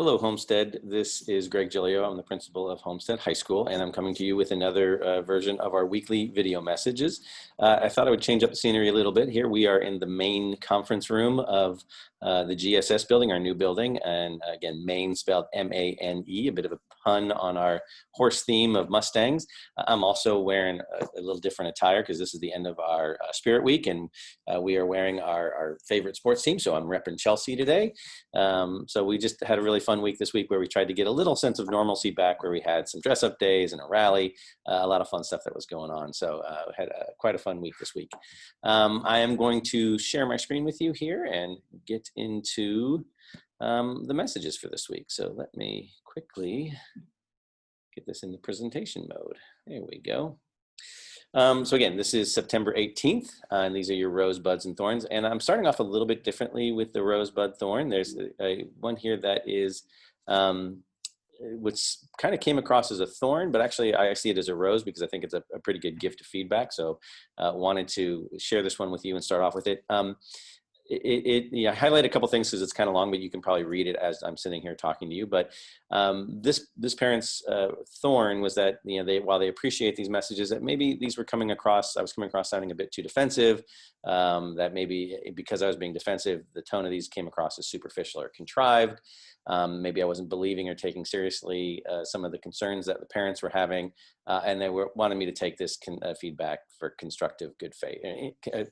Hello, Homestead. This is Greg Giglio. I'm the principal of Homestead High School, and I'm coming to you with another version of our weekly video messages. I thought I would change up the scenery a little bit here. We are in the main conference room of the GSS building, our new building, and again, Maine spelled M-A-N-E, a bit of a pun on our horse theme of Mustangs. I'm also wearing a little different attire because this is the end of our Spirit Week, and we are wearing our favorite sports team, so I'm repping Chelsea today. So we just had a really fun week this week where we tried to get a little sense of normalcy back, where we had some dress up days and a rally, a lot of fun stuff that was going on. So had quite a fun week this week. I am going to share my screen with you here and get into the messages for this week. So let me quickly get this in the presentation mode. There we go. So again, this is September 18th, and these are your rosebuds and thorns. And I'm starting off a little bit differently with the rosebud thorn. There's one here that is, which kind of came across as a thorn, but actually I see it as a rose because I think it's a pretty good gift of feedback. So wanted to share this one with you and start off with it. I highlight a couple things because it's kind of long, but you can probably read it as I'm sitting here talking to you. But this parent's thorn was that, while they appreciate these messages, that maybe these were coming across, I was coming across sounding a bit too defensive, that maybe because I was being defensive, the tone of these came across as superficial or contrived. Maybe I wasn't believing or taking seriously some of the concerns that the parents were having, and they wanted me to take this feedback for constructive good faith,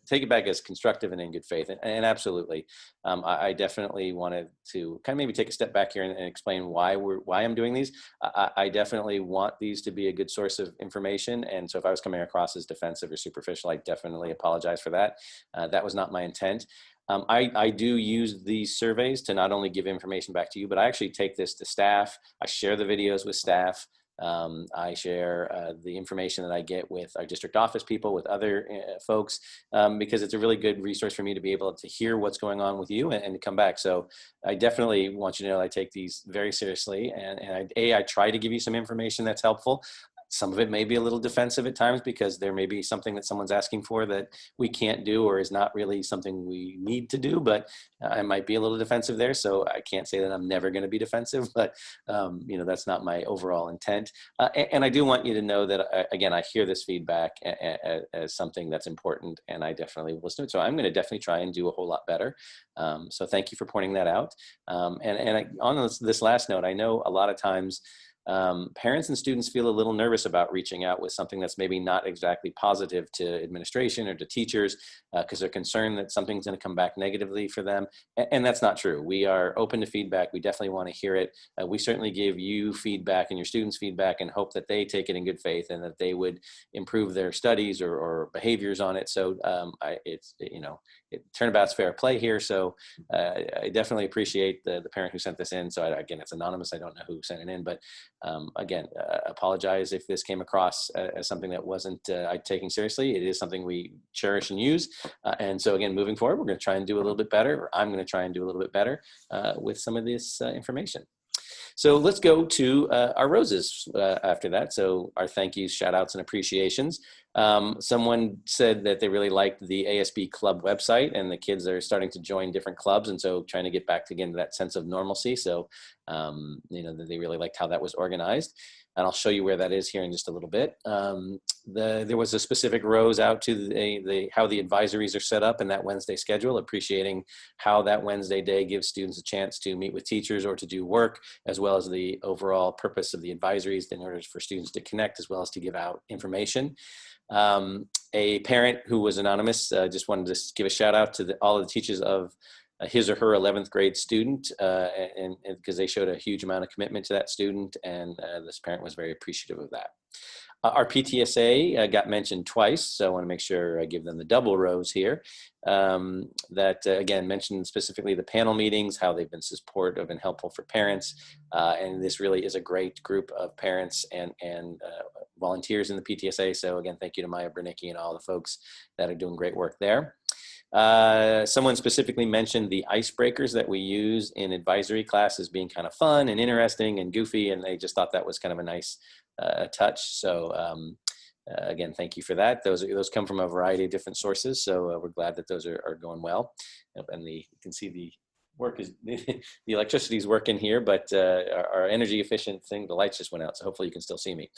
take it back as constructive and in good faith. And absolutely, I definitely wanted to kind of maybe take a step back here and explain why I'm doing these. I definitely want these to be a good source of information. And so if I was coming across as defensive or superficial, I definitely apologize for that. That was not my intent. I do use these surveys to not only give information back to you, but I actually take this to staff. I share the videos with staff. I share the information that I get with our district office people, with other folks, because it's a really good resource for me to be able to hear what's going on with you and to come back. So I definitely want you to know I take these very seriously, and I try to give you some information that's helpful. Some of it may be a little defensive at times because there may be something that someone's asking for that we can't do or is not really something we need to do, but I might be a little defensive there. So I can't say that I'm never going to be defensive, but that's not my overall intent. And I do want you to know that, again, I hear this feedback as something that's important, and I definitely will listen to it. So I'm going to definitely try and do a whole lot better. So thank you for pointing that out. On this last note, I know a lot of times parents and students feel a little nervous about reaching out with something that's maybe not exactly positive to administration or to teachers because they're concerned that something's going to come back negatively for them. And that's not true. We are open to feedback. We definitely want to hear it. We certainly give you feedback and your students feedback and hope that they take it in good faith and that they would improve their studies or behaviors on it. So turnabout's fair play here. So I definitely appreciate the parent who sent this in. So again, it's anonymous. I don't know who sent it in, but again, apologize if this came across as something that wasn't taken seriously. It is something we cherish and use. And so again, moving forward, we're going to try and do a little bit better, or I'm going to try and do a little bit better with some of this information. So let's go to our roses after that. So our thank yous, shout outs, and appreciations. Someone said that they really liked the ASB club website, and the kids are starting to join different clubs. And so trying to get back to again that sense of normalcy. So, they really liked how that was organized. And I'll show you where that is here in just a little bit. There was a specific rose out to how the advisories are set up in that Wednesday schedule, appreciating how that Wednesday day gives students a chance to meet with teachers or to do work, as well as the overall purpose of the advisories in order for students to connect, as well as to give out information. A parent who was anonymous just wanted to give a shout out to all of the teachers of his or her 11th grade student, and because they showed a huge amount of commitment to that student, and this parent was very appreciative of that. Our PTSA got mentioned twice, so I want to make sure I give them the double rose here. That again mentioned specifically the panel meetings, how they've been supportive and helpful for parents, and this really is a great group of parents and volunteers in the PTSA. So again, thank you to Maya Bernicki and all the folks that are doing great work there. Someone specifically mentioned the icebreakers that we use in advisory class as being kind of fun and interesting and goofy, and they just thought that was kind of a nice touch. So again, thank you for that. Those come from a variety of different sources, so we're glad that those are going well. And you can see work is the electricity's working here, but our energy efficient thing, the lights just went out, so hopefully you can still see me.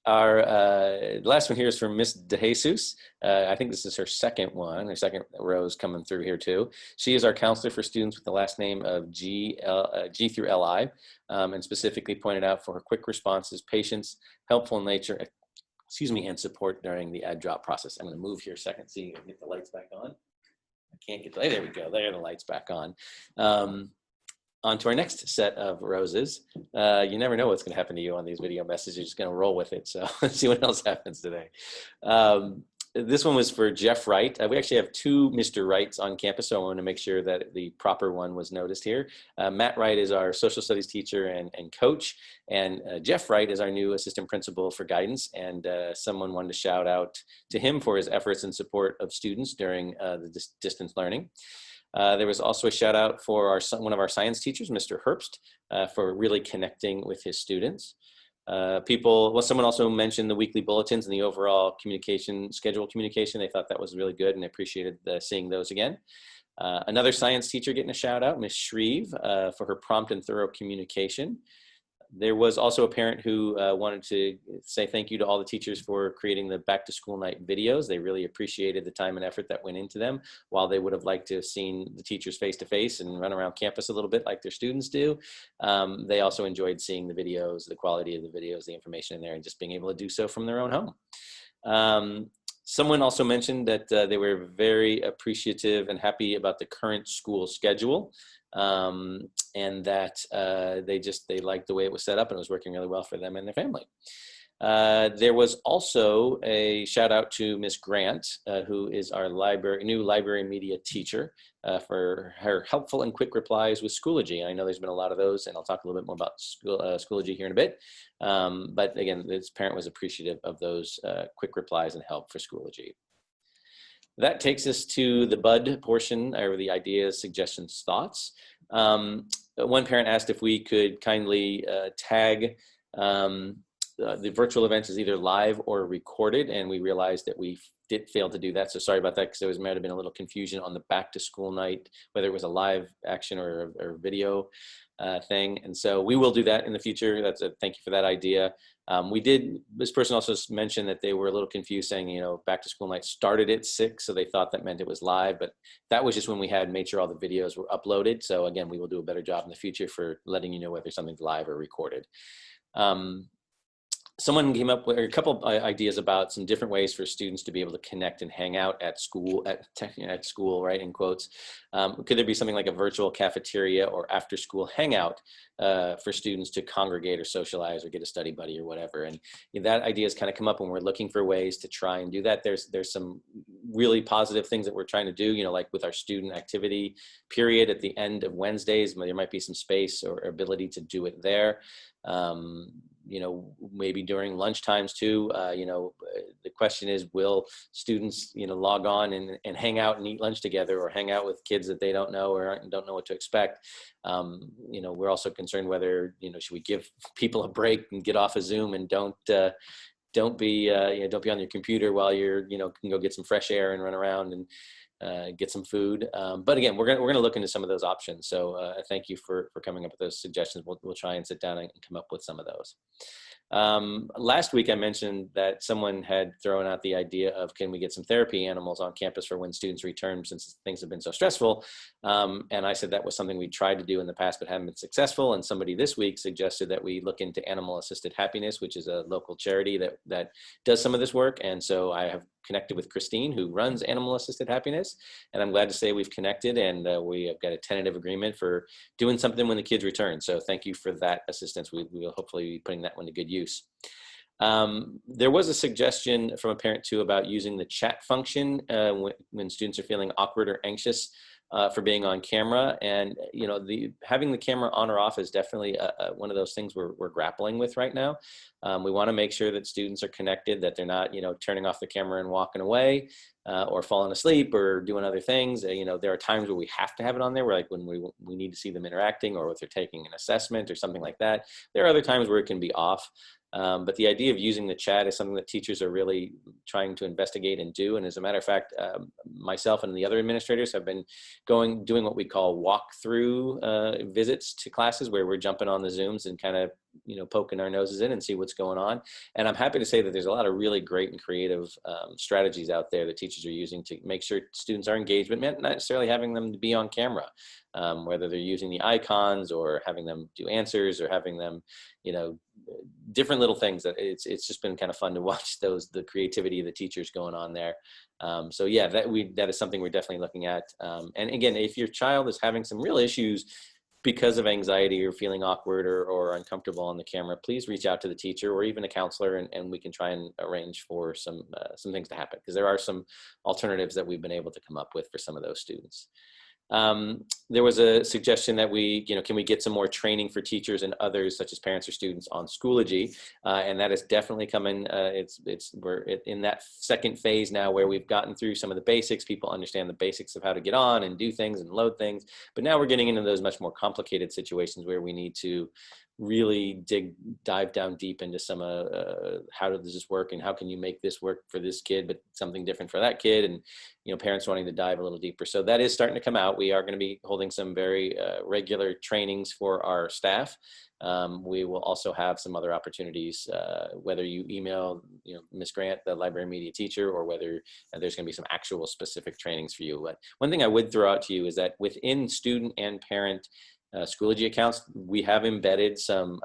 Our last one here is from Miss DeJesus. I think this is her second rose coming through here too. She is our counselor for students with the last name of G through LI, and specifically pointed out for her quick responses, patience, helpful nature, and support during the add drop process. I'm going to move here a second, so you can get the lights back on. I can't get there we go. There are the lights back on. On to our next set of roses. You never know what's going to happen to you on these video messages. You're just going to roll with it. So let's see what else happens today. This one was for Jeff Wright. We actually have two Mr. Wrights on campus, so I want to make sure that the proper one was noticed here. Matt Wright is our social studies teacher and coach, and Jeff Wright is our new assistant principal for guidance, and someone wanted to shout out to him for his efforts and support of students during the distance learning. There was also a shout out for one of our science teachers, Mr. Herbst, for really connecting with his students. Someone also mentioned the weekly bulletins and the overall schedule communication. They thought that was really good and appreciated seeing those again. Another science teacher getting a shout out, Ms. Shreve, for her prompt and thorough communication. There was also a parent who wanted to say thank you to all the teachers for creating the back to school night videos. They really appreciated the time and effort that went into them. While they would have liked to have seen the teachers face to face and run around campus a little bit like their students do, they also enjoyed seeing the videos, the quality of the videos, the information in there, and just being able to do so from their own home. Someone also mentioned that they were very appreciative and happy about the current school schedule. And that they liked the way it was set up and it was working really well for them and their family. There was also a shout out to Miss Grant, who is our new library media teacher, for her helpful and quick replies with Schoology. I know there's been a lot of those, and I'll talk a little bit more about Schoology here in a bit. But again, this parent was appreciative of those quick replies and help for Schoology. That takes us to the BUD portion, or the ideas, suggestions, thoughts. One parent asked if we could kindly tag the virtual events as either live or recorded, and we realized that we did fail to do that. So sorry about that, because there might have been a little confusion on the back to school night, whether it was a live action or video thing. And so we will do that in the future. Thank you for that idea. This person also mentioned that they were a little confused, saying, back to school night started at 6, so they thought that meant it was live, but that was just when we had made sure all the videos were uploaded. So again, we will do a better job in the future for letting you know whether something's live or recorded. Someone came up with a couple of ideas about some different ways for students to be able to connect and hang out at school, at school, right, in quotes. Could there be something like a virtual cafeteria or after school hangout for students to congregate or socialize or get a study buddy or whatever? And that idea has kind of come up when we're looking for ways to try and do that. There's some really positive things that we're trying to do, like with our student activity period at the end of Wednesdays, there might be some space or ability to do it there. Maybe during lunch times too. The question is, will students, log on and hang out and eat lunch together, or hang out with kids that they don't know or don't know what to expect? We're also concerned whether, should we give people a break and get off of Zoom and don't be on your computer while you're, can go get some fresh air and run around and get some food. But again, we're gonna look into some of those options. So thank you for coming up with those suggestions. We'll try and sit down and come up with some of those. Last week I mentioned that someone had thrown out the idea of, can we get some therapy animals on campus for when students return, since things have been so stressful? And I said that was something we tried to do in the past but hadn't been successful. And somebody this week suggested that we look into Animal Assisted Happiness, which is a local charity that does some of this work. And so I have connected with Christine, who runs Animal Assisted Happiness, and I'm glad to say we've connected, and we have got a tentative agreement for doing something when the kids return. So thank you for that assistance. We will hopefully be putting that one to good use. There was a suggestion from a parent too about using the chat function when students are feeling awkward or anxious for being on camera. And having the camera on or off is definitely one of those things we're grappling with right now. We want to make sure that students are connected, that they're not turning off the camera and walking away, or falling asleep or doing other things. There are times where we have to have it on there, where like when we need to see them interacting, or if they're taking an assessment or something like that. There are other times where it can be off. But the idea of using the chat is something that teachers are really trying to investigate and do. And as a matter of fact, myself and the other administrators have been doing what we call walkthrough visits to classes, where we're jumping on the Zooms and kind of, poking our noses in and see what's going on. And I'm happy to say that there's a lot of really great and creative strategies out there that teachers are using to make sure students are engaged, but not necessarily having them to be on camera, whether they're using the icons or having them do answers or having them, different little things. That it's just been kind of fun to watch the creativity of the teachers going on there. So yeah, that is something we're definitely looking at. And again, if your child is having some real issues because of anxiety or feeling awkward or uncomfortable on the camera, please reach out to the teacher or even a counselor, and we can try and arrange for some things to happen, because there are some alternatives that we've been able to come up with for some of those students. There was a suggestion that can we get some more training for teachers and others, such as parents or students, on Schoology, and that is definitely coming. We're in that second phase now, where we've gotten through some of the basics. People understand the basics of how to get on and do things and load things, but now we're getting into those much more complicated situations where we need to really dive down deep into some how does this work, and how can you make this work for this kid but something different for that kid, and parents wanting to dive a little deeper. So that is starting to come out. We are going to be holding some very regular trainings for our staff. We will also have some other opportunities, whether you email Ms. Grant, the library media teacher, or whether there's going to be some actual specific trainings for you. But one thing I would throw out to you is that within student and parent Schoology accounts, we have embedded some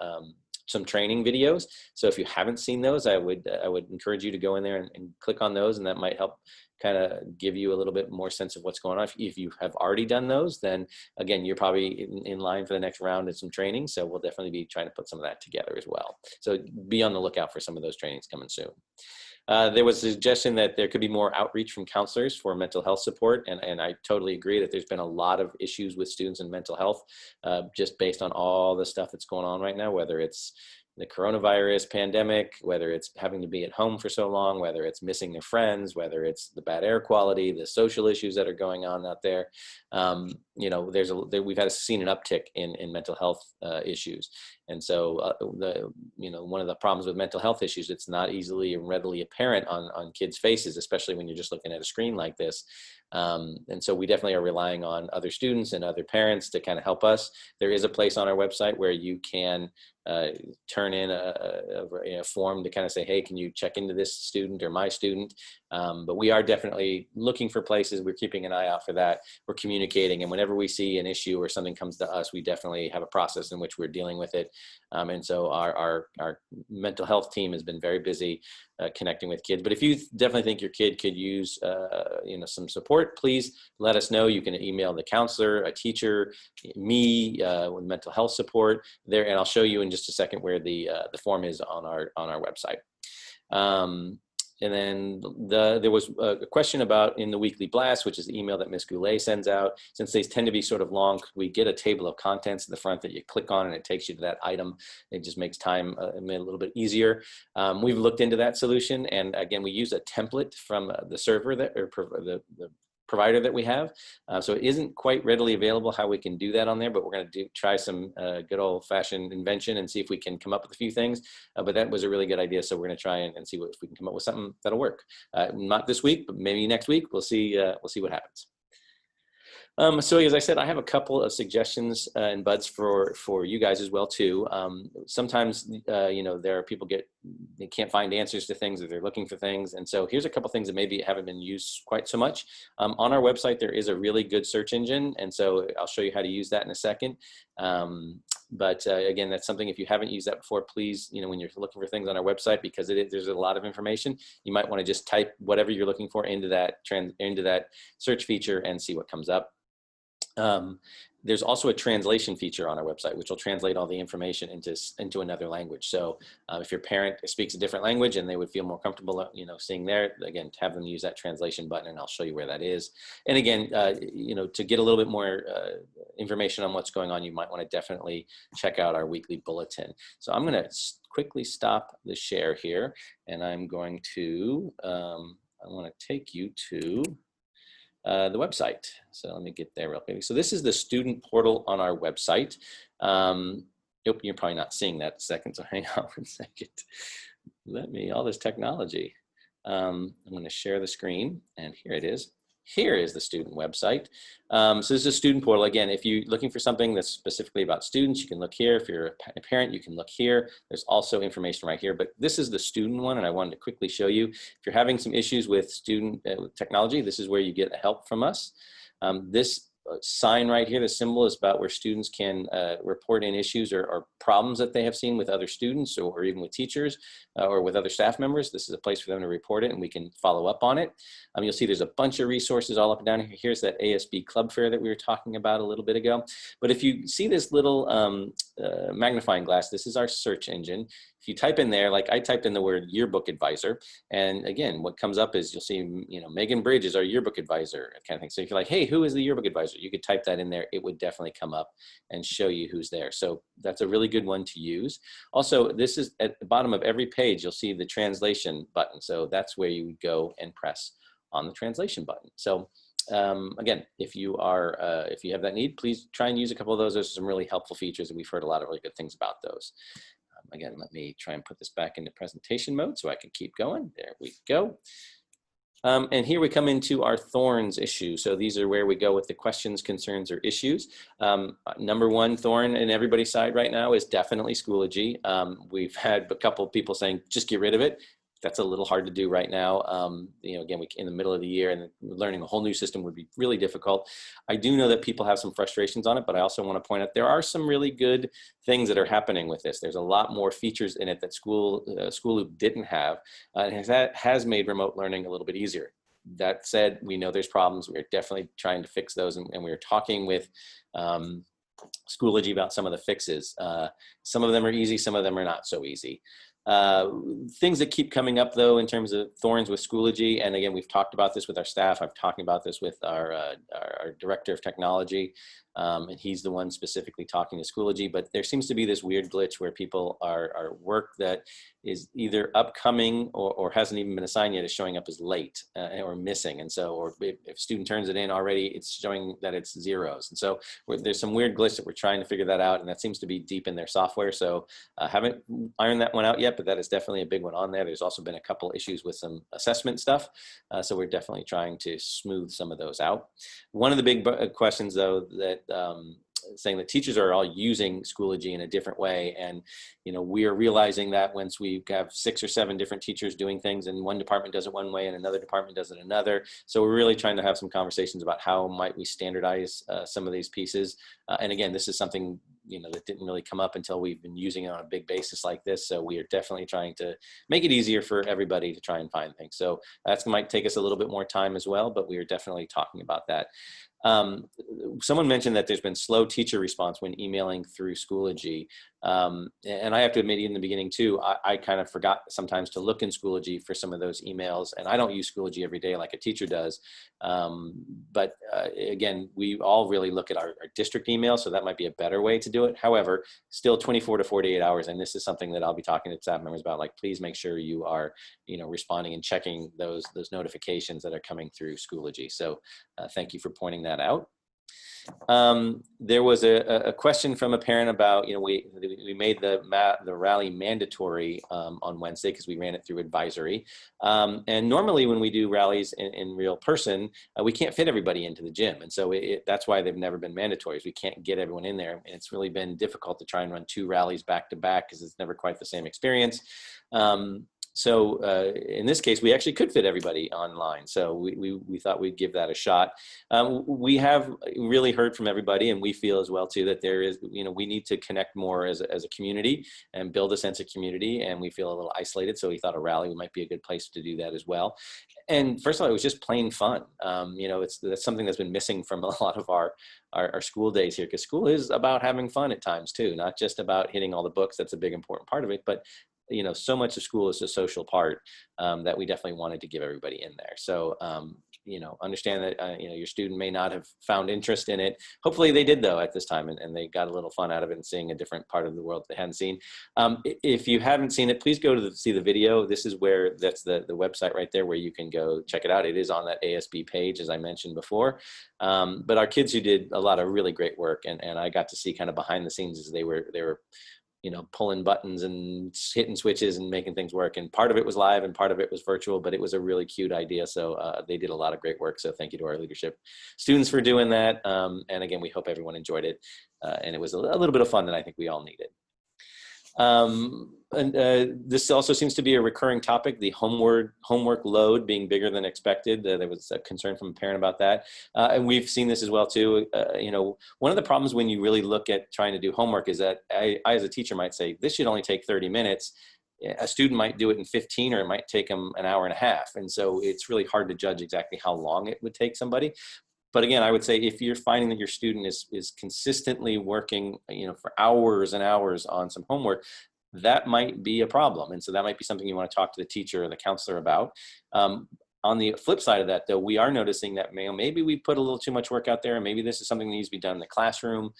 training videos. So if you haven't seen those, I would encourage you to go in there and click on those, and that might help kind of give you a little bit more sense of what's going on. If you have already done those, then again, you're probably in line for the next round of some training. So we'll definitely be trying to put some of that together as well. So be on the lookout for some of those trainings coming soon. There was a suggestion that there could be more outreach from counselors for mental health support, and I totally agree that there's been a lot of issues with students and mental health, just based on all the stuff that's going on right now, whether it's the coronavirus pandemic, whether it's having to be at home for so long, whether it's missing their friends, whether it's the bad air quality, the social issues that are going on out there. We've seen an uptick in mental health issues. And so, one of the problems with mental health issues, it's not easily and readily apparent on kids' faces, especially when you're just looking at a screen like this. And so we definitely are relying on other students and other parents to kind of help us. There is a place on our website where you can turn in a form to kind of say, hey, can you check into this student or my student? But we are definitely looking for places. We're keeping an eye out for that. We're communicating, and whenever we see an issue or something comes to us, we definitely have a process in which we're dealing with it. And so our mental health team has been very busy connecting with kids. But if you definitely think your kid could use some support, please let us know. You can email the counselor, a teacher, me, with mental health support there, and I'll show you in just a second where the form is on our website. And then there was a question about in the weekly blast, which is the email that Ms. Goulet sends out. Since they tend to be sort of long, we get a table of contents in the front that you click on and it takes you to that item. It just makes time a little bit easier. We've looked into that solution. And again, we use a template from the server the provider that we have. So it isn't quite readily available how we can do that on there, but we're going to try some good old fashioned invention and see if we can come up with a few things. But that was a really good idea. So we're going to try and see if we can come up with something that'll work. Not this week, but maybe next week. We'll see what happens. So as I said, I have a couple of suggestions and buds for you guys as well too. Sometimes there are people they can't find answers to things, or they're looking for things, and so here's a couple things that maybe haven't been used quite so much. On our website there is a really good search engine, and so I'll show you how to use that in a second. But again, that's something, if you haven't used that before, please, when you're looking for things on our website, because there's a lot of information, you might want to just type whatever you're looking for into that search feature and see what comes up. There's also a translation feature on our website, which will translate all the information into another language. So if your parent speaks a different language and they would feel more comfortable, seeing there, again, have them use that translation button, and I'll show you where that is. And again, to get a little bit more information on what's going on, you might want to definitely check out our weekly bulletin. So I'm going to quickly stop the share here, and I'm going to, I want to take you to the website. So let me get there real quick. So this is the student portal on our website. Nope, you're probably not seeing that second, so hang on one second. All this technology. I'm going to share the screen, and here it is. Here is the student website. So this is a student portal. Again, if you're looking for something that's specifically about students, you can look here. If you're a parent, you can look here. There's also information right here, but this is the student one, and I wanted to quickly show you. If you're having some issues with student technology, this is where you get help from us. This sign right here, the symbol, is about where students can report in issues or problems that they have seen with other students or even with teachers or with other staff members. This is a place for them to report it, and we can follow up on it. You'll see there's a bunch of resources all up and down here. Here's that ASB Club Fair that we were talking about a little bit ago. But if you see this little magnifying glass, this is our search engine. If you type in there, like I typed in the word yearbook advisor, and again, what comes up is you'll see, Megan Bridge is our yearbook advisor kind of thing. So if you're like, hey, who is the yearbook advisor? You could type that in there. It would definitely come up and show you who's there. So that's a really good one to use. Also, this is at the bottom of every page, you'll see the translation button. So that's where you would go and press on the translation button. So again, if you have that need, please try and use a couple of those. There's some really helpful features, and we've heard a lot of really good things about those. Again, let me try and put this back into presentation mode so I can keep going. There we go. And here we come into our Thorns issue. So these are where we go with the questions, concerns, or issues. Number one thorn in everybody's side right now is definitely Schoology. We've had a couple of people saying, just get rid of it. That's a little hard to do right now. Again, in the middle of the year, and learning a whole new system would be really difficult. I do know that people have some frustrations on it, but I also want to point out there are some really good things that are happening with this. There's a lot more features in it that Schooloop didn't have, and that has made remote learning a little bit easier. That said, we know there's problems. We're definitely trying to fix those, and we're talking with Schoology about some of the fixes. Some of them are easy, some of them are not so easy. Things that keep coming up though in terms of thorns with Schoology, and again, we've talked about this with our staff. I've talked about this with our director of technology, and he's the one specifically talking to Schoology. But there seems to be this weird glitch where people are work that is either upcoming or hasn't even been assigned yet is showing up as late or missing, and so or if a student turns it in already, it's showing that it's zeros. And so there's some weird glitch that we're trying to figure that out, and that seems to be deep in their software. So haven't ironed that one out yet, but that is definitely a big one on there. There's also been a couple issues with some assessment stuff, so we're definitely trying to smooth some of those out. One of the big questions though that saying that teachers are all using Schoology in a different way, and we are realizing that once we have 6 or 7 different teachers doing things, and one department does it one way and another department does it another. So we're really trying to have some conversations about how might we standardize some of these pieces. And again, this is something that didn't really come up until we've been using it on a big basis like this. So we are definitely trying to make it easier for everybody to try and find things. So that might take us a little bit more time as well, but we are definitely talking about that. Someone mentioned that there's been slow teacher response when emailing through Schoology. And I have to admit, in the beginning too, I kind of forgot sometimes to look in Schoology for some of those emails, and I don't use Schoology every day like a teacher does. But again, we all really look at our district email, so that might be a better way to do it. However, still 24 to 48 hours, and this is something that I'll be talking to staff members about, like, please make sure you are, responding and checking those notifications that are coming through Schoology. So thank you for pointing that out. There was a question from a parent about, we made the rally mandatory on Wednesday because we ran it through advisory. And normally when we do rallies in real person, we can't fit everybody into the gym. And so that's why they've never been mandatory. We can't get everyone in there. And it's really been difficult to try and run 2 rallies back to back because it's never quite the same experience. So in this case, we actually could fit everybody online. So we thought we'd give that a shot. We have really heard from everybody, and we feel as well too that there is, we need to connect more as a community and build a sense of community, and we feel a little isolated. So we thought a rally might be a good place to do that as well. And first of all, it was just plain fun. That's something that's been missing from a lot of our school days here, because school is about having fun at times too, not just about hitting all the books. That's a big important part of it, but so much of school is a social part that we definitely wanted to give everybody in there. So understand that, your student may not have found interest in it. Hopefully they did though at this time, and they got a little fun out of it and seeing a different part of the world they hadn't seen. If you haven't seen it, please go to see the video. This is where, that's the website right there where you can go check it out. It is on that ASB page, as I mentioned before. But our kids who did a lot of really great work, and I got to see kind of behind the scenes as they were pulling buttons and hitting switches and making things work. And part of it was live and part of it was virtual, but it was a really cute idea. So they did a lot of great work. So thank you to our leadership students for doing that. And again, we hope everyone enjoyed it. And it was a little bit of fun that I think we all needed. This also seems to be a recurring topic, the homework load being bigger than expected. There was a concern from a parent about that. And we've seen this as well too. One of the problems when you really look at trying to do homework is that I as a teacher might say, this should only take 30 minutes. A student might do it in 15, or it might take them an hour and a half. And so it's really hard to judge exactly how long it would take somebody. But again, I would say if you're finding that your student is consistently working, for hours and hours on some homework, that might be a problem. And so that might be something you want to talk to the teacher or the counselor about. On the flip side of that, though, we are noticing that maybe we put a little too much work out there, and maybe this is something that needs to be done in the classroom.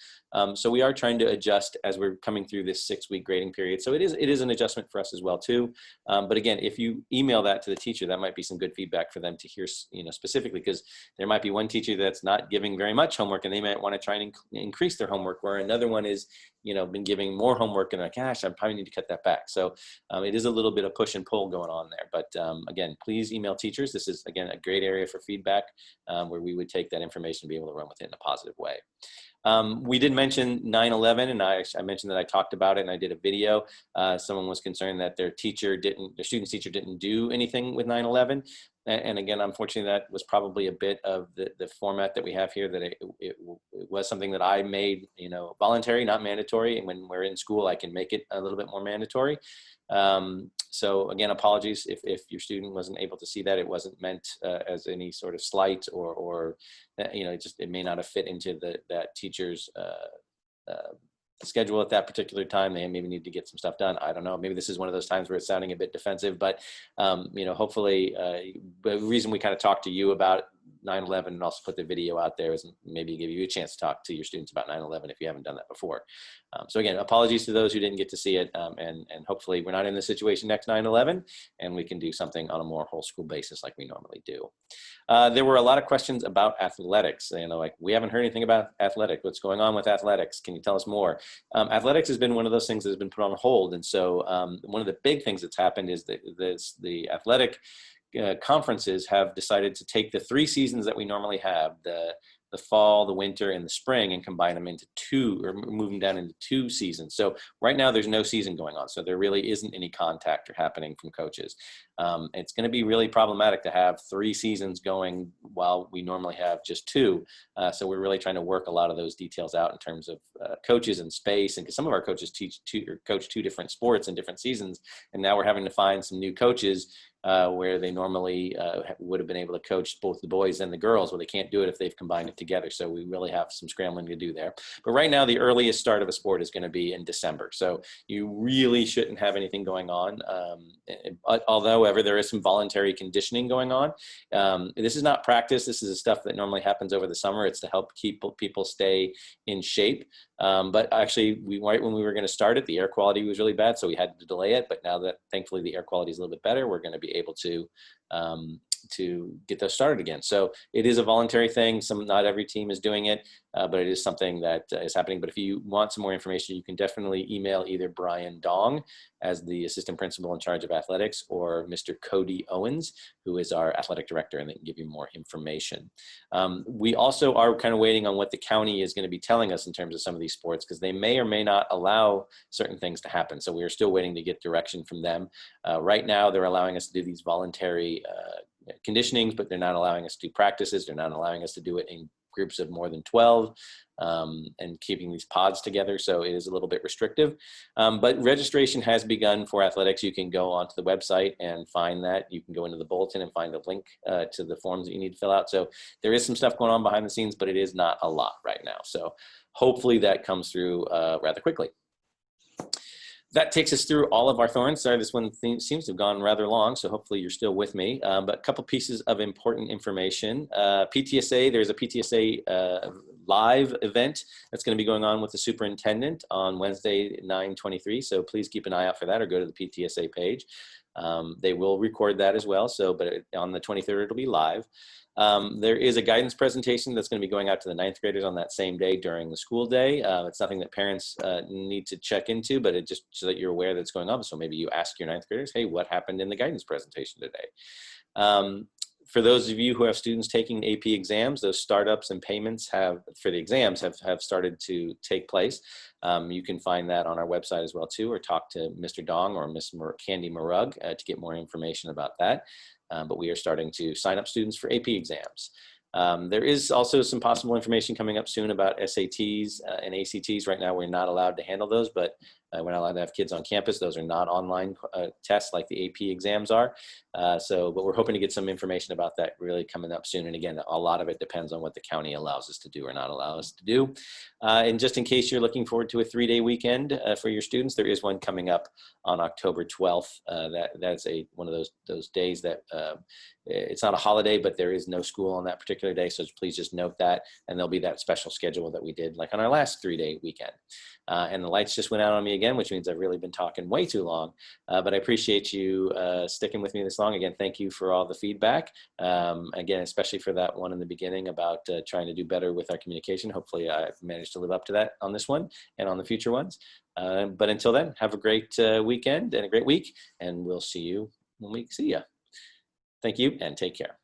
So we are trying to adjust as we're coming through this 6-week grading period. So it is an adjustment for us as well too. But again, if you email that to the teacher, that might be some good feedback for them to hear, specifically, because there might be one teacher that's not giving very much homework, and they might want to try and increase their homework, where another one is, been giving more homework, and like, gosh, I probably need to cut that back. So it is a little bit of push and pull going on there. But again, please email teachers. This is, again, a great area for feedback, where we would take that information and be able to run with it in a positive way. We did mention 9/11, and I mentioned that I talked about it and I did a video. Someone was concerned that their student's teacher didn't do anything with 9/11. And again, unfortunately, that was probably a bit of the format that we have here, that it was something that I made, voluntary, not mandatory. And when we're in school, I can make it a little bit more mandatory. So again, apologies if your student wasn't able to see that. It wasn't meant as any sort of slight or it may not have fit into that teacher's schedule at that particular time. They maybe need to get some stuff done. I don't know. Maybe this is one of those times where it's sounding a bit defensive, but hopefully the reason we kind of talked to you about 9/11 and also put the video out there is maybe give you a chance to talk to your students about 9/11 if you haven't done that before. So again, apologies to those who didn't get to see it, and hopefully we're not in this situation next 9/11, and we can do something on a more whole school basis like we normally do. There were a lot of questions about athletics. Like, we haven't heard anything about athletics. What's going on with athletics? Can you tell us more? Athletics has been one of those things that has been put on hold. And so one of the big things that's happened is that the athletic conferences have decided to take the 3 seasons that we normally have, the fall, the winter, and the spring, and combine them into 2, or move them down into 2 seasons. So right now there's no season going on. So there really isn't any contact happening from coaches. It's going to be really problematic to have 3 seasons going while we normally have just 2. So we're really trying to work a lot of those details out in terms of coaches and space. And because some of our coaches coach 2 different sports in different seasons, and now we're having to find some new coaches where they normally would have been able to coach both the boys and the girls. Well, they can't do it if they've combined it together. So we really have some scrambling to do there. But right now, the earliest start of a sport is going to be in December. So you really shouldn't have anything going on. However, there is some voluntary conditioning going on. This is not practice. This is the stuff that normally happens over the summer. It's to help keep people stay in shape. But actually, right when we were going to start it, the air quality was really bad, so we had to delay it. But now that thankfully the air quality is a little bit better, we're going to be able to get those started again. So it is a voluntary thing. Not every team is doing it, but it is something that is happening. But if you want some more information, you can definitely email either Brian Dong as the assistant principal in charge of athletics, or Mr. Cody Owens, who is our athletic director, and they can give you more information. We also are kind of waiting on what the county is going to be telling us in terms of some of these sports, because they may or may not allow certain things to happen. So we are still waiting to get direction from them. Right now, they're allowing us to do these voluntary conditionings, but they're not allowing us to do practices. They're not allowing us to do it in groups of more than 12, and keeping these pods together. So it is a little bit restrictive, but registration has begun for athletics. You can go onto the website and find that. You can go into the bulletin and find a link to the forms that you need to fill out. So there is some stuff going on behind the scenes, but it is not a lot right now. So hopefully that comes through rather quickly. That takes us through all of our thorns. Sorry, this one seems to have gone rather long, so hopefully you're still with me. But a couple pieces of important information. PTSA, there's a PTSA live event that's going to be going on with the superintendent on Wednesday, 9/23. So please keep an eye out for that, or go to the PTSA page. They will record that as well. So, but on the 23rd, it'll be live. There is a guidance presentation that's going to be going out to the ninth graders on that same day during the school day. It's nothing that parents need to check into, but it just so that you're aware that it's going on. So maybe you ask your ninth graders, hey, what happened in the guidance presentation today? For those of you who have students taking AP exams, those startups and payments for the exams have started to take place. You can find that on our website as well too, or talk to Mr. Dong or Miss Candy Marug to get more information about that. But we are starting to sign up students for AP exams. There is also some possible information coming up soon about SATs and ACTs. Right now, we're not allowed to handle those, but we're not allowed to have kids on campus. Those are not online tests like the AP exams are. But we're hoping to get some information about that really coming up soon. And again, a lot of it depends on what the county allows us to do or not allow us to do. And just in case you're looking forward to a 3-day weekend for your students, there is one coming up on October 12th. That's one of those days that it's not a holiday, but there is no school on that particular day. So please just note that, and there'll be that special schedule that we did like on our last 3-day weekend. And the lights just went out on me again, which means I've really been talking way too long, but I appreciate you sticking with me this long. Again, thank you for all the feedback. Again, especially for that one in the beginning about trying to do better with our communication. Hopefully I've managed to live up to that on this one and on the future ones. But until then, have a great weekend and a great week, and we'll see you when we see you. Thank you and take care.